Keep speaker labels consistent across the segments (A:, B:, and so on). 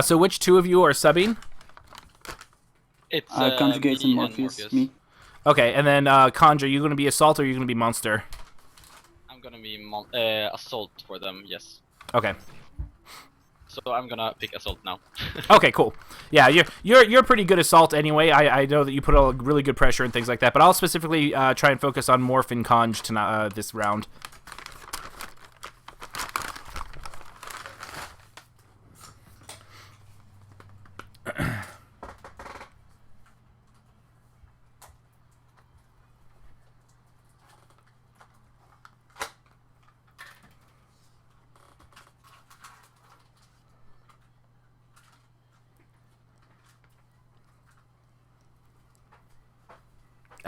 A: So which two of you are subbing?
B: It's
C: Conjugates and Morpheus. Me.
A: Okay, and then Conjure, you going to be Assault or you going to be Monster?
B: I'm gonna be Assault for them, yes.
A: Okay.
B: So I'm gonna pick Assault now.
A: Okay, cool. Yeah, you're pretty good Assault anyway. I know that you put a really good pressure and things like that, but I'll specifically try and focus on Morph and Conj tonight, this round.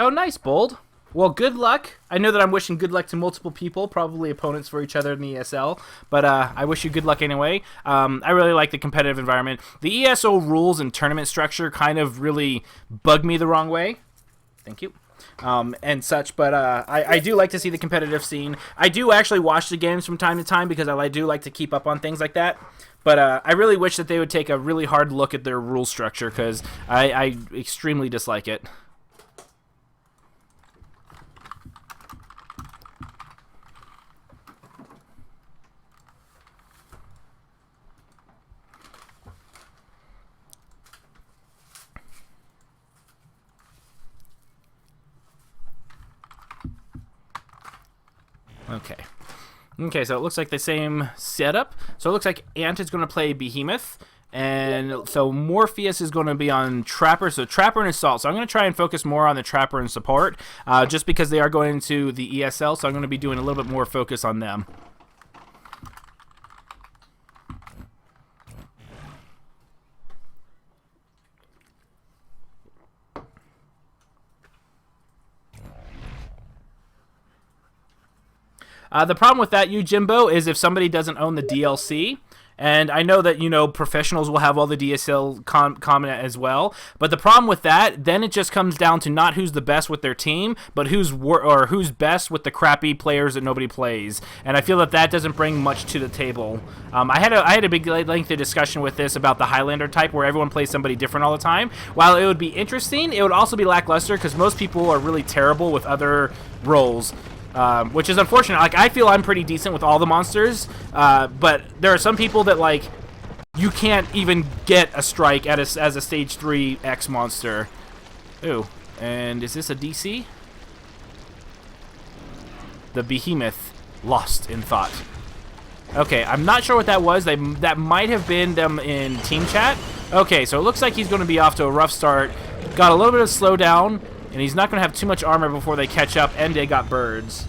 A: Oh, nice, Bold. Well, good luck. I know that I'm wishing good luck to multiple people, probably opponents for each other in the ESL, but I wish you good luck anyway. I really like the competitive environment. The ESO rules and tournament structure kind of really bug me the wrong way. Thank you. And such, but I do like to see the competitive scene. I do actually watch the games from time to time because I do like to keep up on things like that. But I really wish that they would take a really hard look at their rule structure because I extremely dislike it. Okay, so it looks like the same setup. So it looks like Ant is going to play Behemoth, and so Morpheus is going to be on Trapper, so Trapper and Assault. So I'm going to try and focus more on the Trapper and Support, just because they are going into the ESL, so I'm going to be doing a little bit more focus on them. The problem with that, Jimbo, is if somebody doesn't own the DLC, and I know that, professionals will have all the DSL comment as well, but the problem with that, then it just comes down to not who's the best with their team, but who's best with the crappy players that nobody plays, and I feel that that doesn't bring much to the table. I had a big lengthy discussion with this about the Highlander type, where everyone plays somebody different all the time. While it would be interesting, it would also be lackluster, because most people are really terrible with other roles. Which is unfortunate. Like, I feel I'm pretty decent with all the monsters, but there are some people that, like, you can't even get a strike as a stage 3 X monster. Ooh, and is this a DC? The Behemoth, lost in thought. Okay, I'm not sure what that was. That might have been them in team chat. Okay, so it looks like he's going to be off to a rough start. Got a little bit of slowdown. And he's not going to have too much armor before they catch up, and they got birds.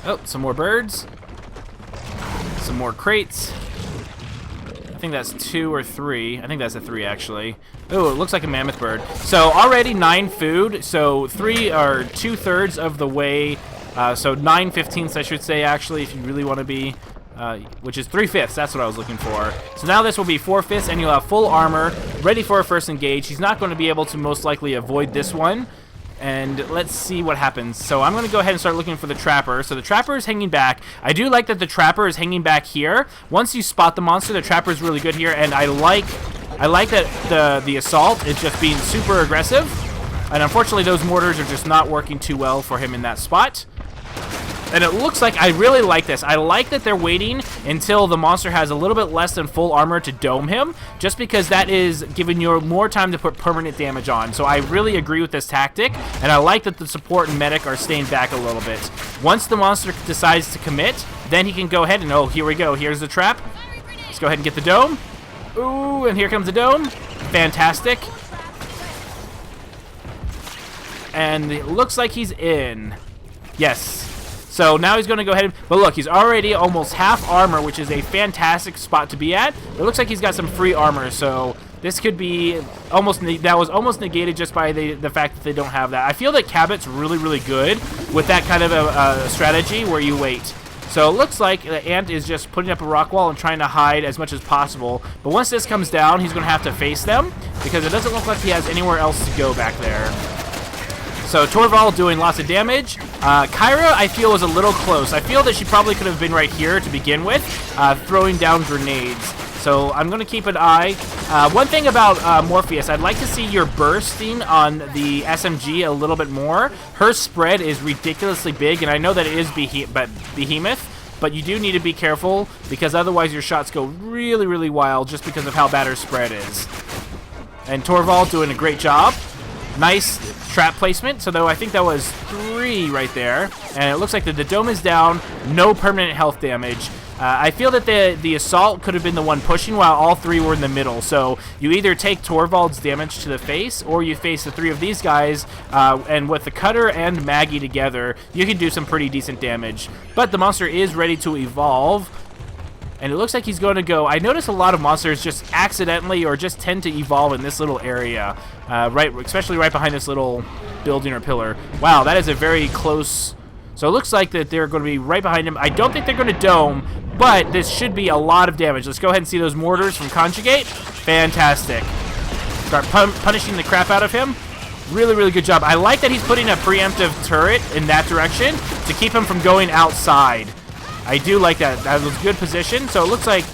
A: Oh, some more birds. Some more crates. I think that's 2 or 3. I think that's a 3, actually. Oh, it looks like a mammoth bird. So already 9 food. So 3 or 2/3 of the way. So 9/15, I should say, actually, if you really want to be. Which is 3/5. That's what I was looking for. So now this will be 4/5, and you'll have full armor, ready for a first engage. He's not going to be able to most likely avoid this one. And let's see what happens. So I'm going to go ahead and start looking for the Trapper. So the Trapper is hanging back. I do like that the Trapper is hanging back here. Once you spot the monster, the Trapper is really good here. And I like that the Assault is just being super aggressive. And unfortunately, those mortars are just not working too well for him in that spot. And it looks like I really like this. I like that they're waiting until the monster has a little bit less than full armor to dome him, just because that is giving you more time to put permanent damage on. So I really agree with this tactic, and I like that the support and medic are staying back a little bit. Once the monster decides to commit, then he can go ahead and, oh, here we go. Here's the trap. Let's go ahead and get the dome. Ooh, and here comes the dome. Fantastic. And it looks like he's in. Yes. So now he's going to go ahead, but look, he's already almost half armor, which is a fantastic spot to be at. It looks like he's got some free armor, so this could be almost, that was almost negated just by the fact that they don't have that. I feel that Cabot's really, really good with that kind of a strategy where you wait. So it looks like the Ant is just putting up a rock wall and trying to hide as much as possible. But once this comes down, he's going to have to face them because it doesn't look like he has anywhere else to go back there. So Torvald doing lots of damage. Kyra, I feel, was a little close. I feel that she probably could have been right here to begin with, throwing down grenades. So I'm going to keep an eye. One thing about Morpheus, I'd like to see your bursting on the SMG a little bit more. Her spread is ridiculously big, and I know that it is Behemoth, but you do need to be careful because otherwise your shots go really, really wild just because of how bad her spread is. And Torvald doing a great job. Nice trap placement. So though I think that was 3 right there, and it looks like the dome is down. No permanent health damage. I feel that the assault could have been the one pushing while all 3 were in the middle. So you either take Torvald's damage to the face, or you face the 3 of these guys, and with the cutter and Maggie together, you can do some pretty decent damage. But the monster is ready to evolve. And it looks like he's going to go. I notice a lot of monsters just accidentally or just tend to evolve in this little area, especially right behind this little building or pillar. Wow, that is a very close. So it looks like that they're going to be right behind him. I don't think they're going to dome, but this should be a lot of damage. Let's go ahead and see those mortars from Conjugate. Fantastic. Start punishing the crap out of him. Really, really good job. I like that he's putting a preemptive turret in that direction to keep him from going outside. I do like that. That was a good position. So it looks like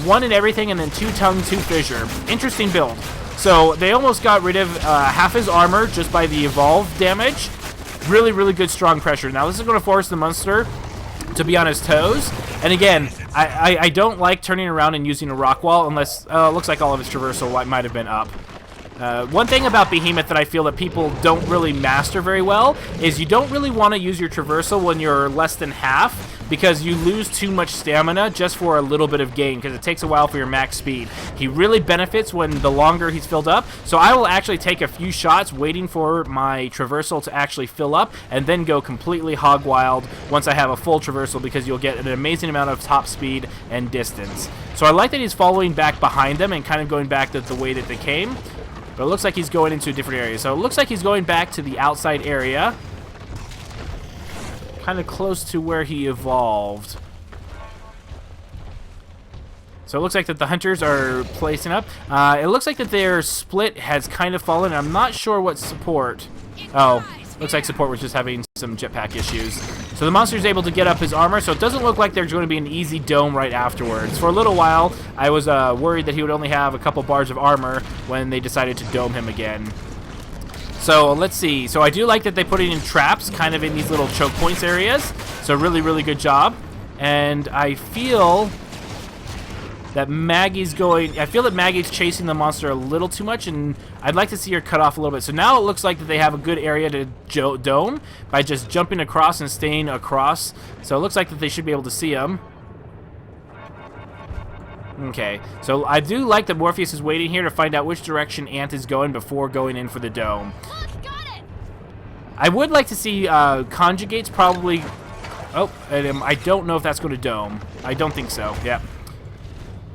A: 1 in everything and then 2 tongue, 2 fissure. Interesting build. So they almost got rid of half his armor just by the evolve damage. Really, really good strong pressure. Now this is going to force the monster to be on his toes. And again, I don't like turning around and using a rock wall unless it looks like all of his traversal might have been up. One thing about Behemoth that I feel that people don't really master very well is you don't really want to use your traversal when you're less than half, because you lose too much stamina just for a little bit of gain, because it takes a while for your max speed. He really benefits when the longer he's filled up, so I will actually take a few shots waiting for my traversal to actually fill up, and then go completely hog wild once I have a full traversal, because you'll get an amazing amount of top speed and distance. So I like that he's following back behind them and kind of going back the way that they came. But it looks like he's going into a different area. So it looks like he's going back to the outside area. Kind of close to where he evolved. So it looks like that the hunters are placing up. It looks like that their split has kind of fallen. I'm not sure what support. Oh, looks like support was just having some jetpack issues. So the monster is able to get up his armor, so it doesn't look like there's going to be an easy dome right afterwards. For a little while, I was worried that he would only have a couple bars of armor when they decided to dome him again. So let's see. So I do like that they put it in traps, kind of in these little choke points areas. So really, really good job. And I feel that Maggie's chasing the monster a little too much, and I'd like to see her cut off a little bit. So now it looks like that they have a good area to dome by just jumping across and staying across. So it looks like that they should be able to see him. Okay, so I do like that Morpheus is waiting here to find out which direction Ant is going before going in for the dome.
D: Look, got it.
A: I would like to see Conjugates probably. Oh, I don't know if that's going to dome. I don't think so. Yeah.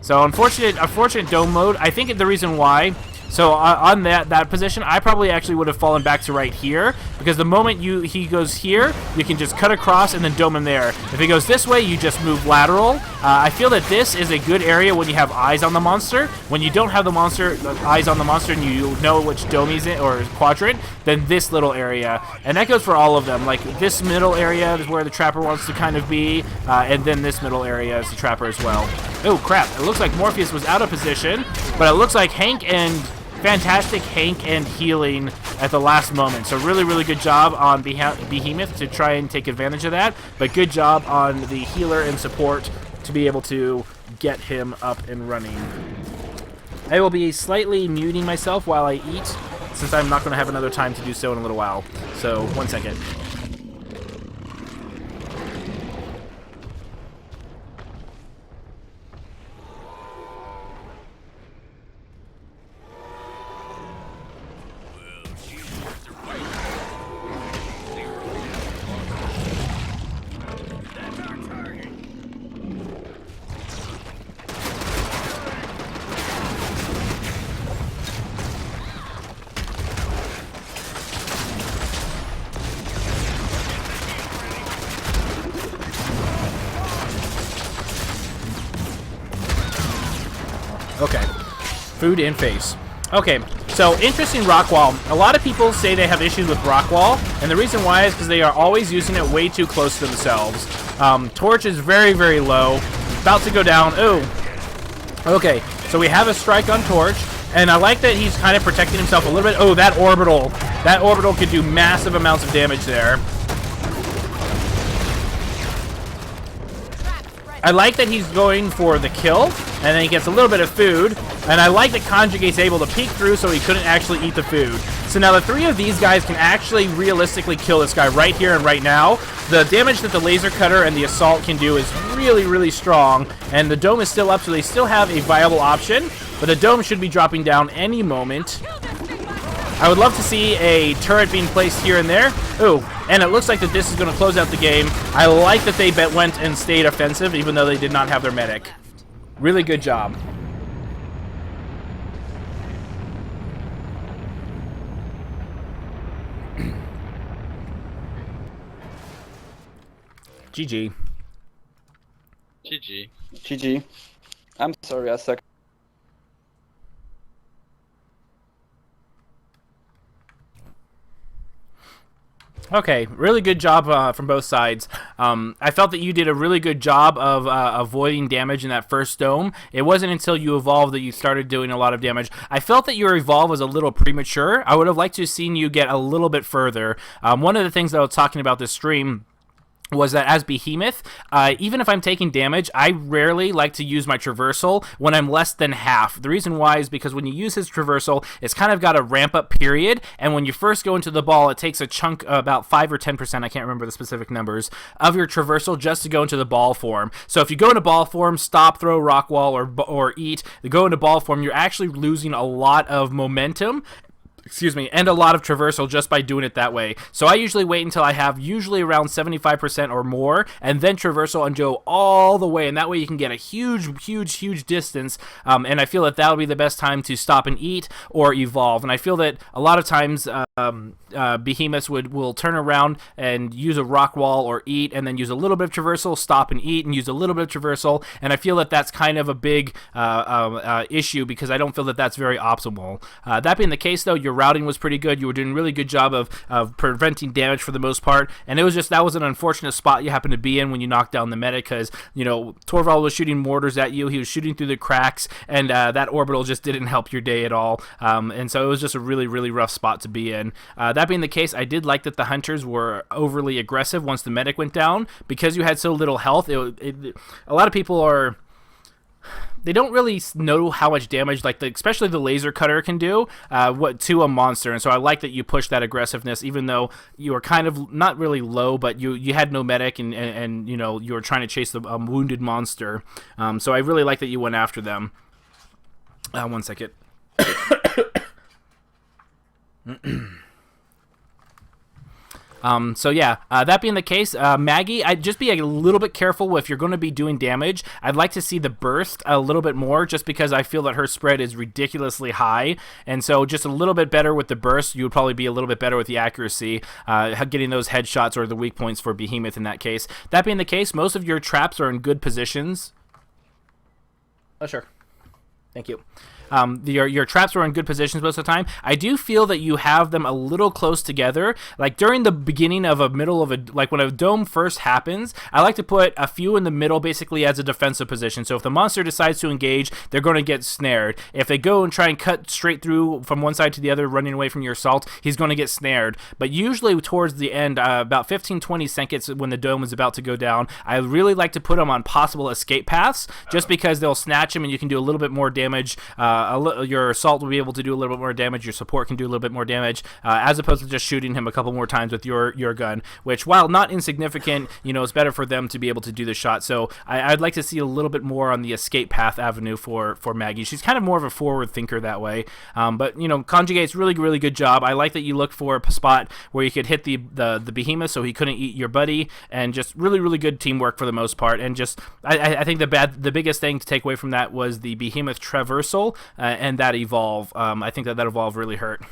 A: So unfortunate dome mode. I think the reason why. So on that position, I probably actually would have fallen back to right here, because the moment he goes here, you can just cut across and then dome him there. If he goes this way, you just move lateral. I feel that this is a good area when you have eyes on the monster. When you don't have the eyes on the monster and you know which dome he's in or quadrant, then this little area, and that goes for all of them. Like this middle area is where the trapper wants to kind of be, and then this middle area is the trapper as well. Oh crap! It looks like Morpheus was out of position, but it looks like Fantastic Hank and healing at the last moment. So really, really good job on Behemoth to try and take advantage of that. But good job on the healer and support to be able to get him up and running. I will be slightly muting myself while I eat, since I'm not going to have another time to do so in a little while. So 1 second. Okay. Food and face. Okay, So, interesting rock wall. A lot of people say they have issues with rock wall, and the reason why is because they are always using it way too close to themselves. Torch is very, very low. About to go down. Ooh. Okay, so we have a strike on Torch, and I like that he's kind of protecting himself a little bit. Oh, that orbital. That orbital could do massive amounts of damage there. I like that he's going for the kill, and then he gets a little bit of food, and I like that Conjugate's able to peek through so he couldn't actually eat the food. So now the 3 of these guys can actually realistically kill this guy right here and right now. The damage that the laser cutter and the assault can do is really, really strong, and the dome is still up, so they still have a viable option, but the dome should be dropping down any moment. I would love to see a turret being placed here and there. Ooh, and it looks like that this is going to close out the game. I like that they went and stayed offensive, even though they did not have their medic. Really good job. GG.
B: GG.
C: GG. I'm sorry, I suck.
A: Okay, really good job from both sides. I felt that you did a really good job of avoiding damage in that first dome. It wasn't until you evolved that you started doing a lot of damage. I felt that your evolve was a little premature. I would have liked to have seen you get a little bit further. One of the things that I was talking about this stream was that as Behemoth, even if I'm taking damage, I rarely like to use my traversal when I'm less than half. The reason why is because when you use his traversal, it's kind of got a ramp-up period, and when you first go into the ball, it takes a chunk, about 5 or 10%, I can't remember the specific numbers, of your traversal just to go into the ball form. So if you go into ball form, stop, throw, rock wall, or eat, you go into ball form, you're actually losing a lot of momentum, and a lot of traversal just by doing it that way. So I usually wait until I have usually around 75% or more, and then traversal and go all the way, and that way you can get a huge distance, and I feel that that'll be the best time to stop and eat or evolve. And I feel that a lot of times Behemoths will turn around and use a rock wall or eat, and then use a little bit of traversal, stop and eat, and use a little bit of traversal, and I feel that that's kind of a big issue, because I don't feel that that's very optimal. That being the case, though, your routing was pretty good. You were doing a really good job of preventing damage for the most part, and it was just, that was an unfortunate spot you happened to be in when you knocked down the medic, because, you know, Torvald was shooting mortars at you, he was shooting through the cracks, and that orbital just didn't help your day at all, and so it was just a really rough spot to be in. That being the case, I did like that the hunters were overly aggressive once the medic went down, because you had so little health. A lot of people they don't really know how much damage, like especially the laser cutter can do to a monster, and so I like that you pushed that aggressiveness, even though you were kind of not really low, but you had no medic, and you know, you were trying to chase the wounded monster. So I really like that you went after them. 1 second. So yeah, that being the case, Maggie, I'd just be a little bit careful if you're going to be doing damage. I'd like to see the burst a little bit more, just because I feel that her spread is ridiculously high, and so just a little bit better with the burst. You would probably be a little bit better with the accuracy, getting those headshots or the weak points for Behemoth in that case. That being the case, most of your traps are in good positions. Oh, sure. Thank you. Your traps were in good positions most of the time. I do feel that you have them a little close together. Like during the beginning of like when a dome first happens, I like to put a few in the middle basically as a defensive position. So if the monster decides to engage, they're going to get snared. If they go and try and cut straight through from one side to the other, running away from your assault, he's going to get snared. But usually towards the end, about 15-20 seconds when the dome is about to go down, I really like to put them on possible escape paths, just because they'll snatch him and you can do a little bit more damage. Your assault will be able to do a little bit more damage. Your support can do a little bit more damage, as opposed to just shooting him a couple more times with your gun, which, while not insignificant, you know, it's better for them to be able to do the shot. So I'd like to see a little bit more on the escape path avenue for Maggie. She's kind of more of a forward thinker that way. But, you know, Conjugate's really good job. I like that you looked for a spot where you could hit the Behemoth so he couldn't eat your buddy, and just really good teamwork for the most part. And just, I think the biggest thing to take away from that was the Behemoth traversal, and that evolve. I think that evolve really hurt.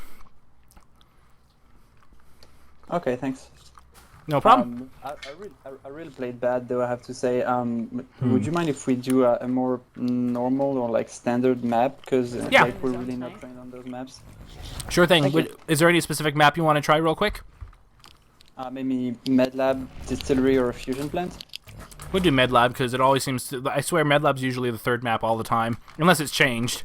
C: Okay, thanks.
A: No problem.
C: I really played bad, though, I have to say. Would you mind if we do a more normal or like standard map? Because
A: Yeah.
C: like, we're really not trained on those maps.
A: Sure thing.
C: Thank you.
A: Is there any specific map you want to try real quick?
C: Maybe MedLab, Distillery, or a Fusion Plant?
A: We'll do MedLab because it always seems to... I swear MedLab's usually the third map all the time. Unless it's changed.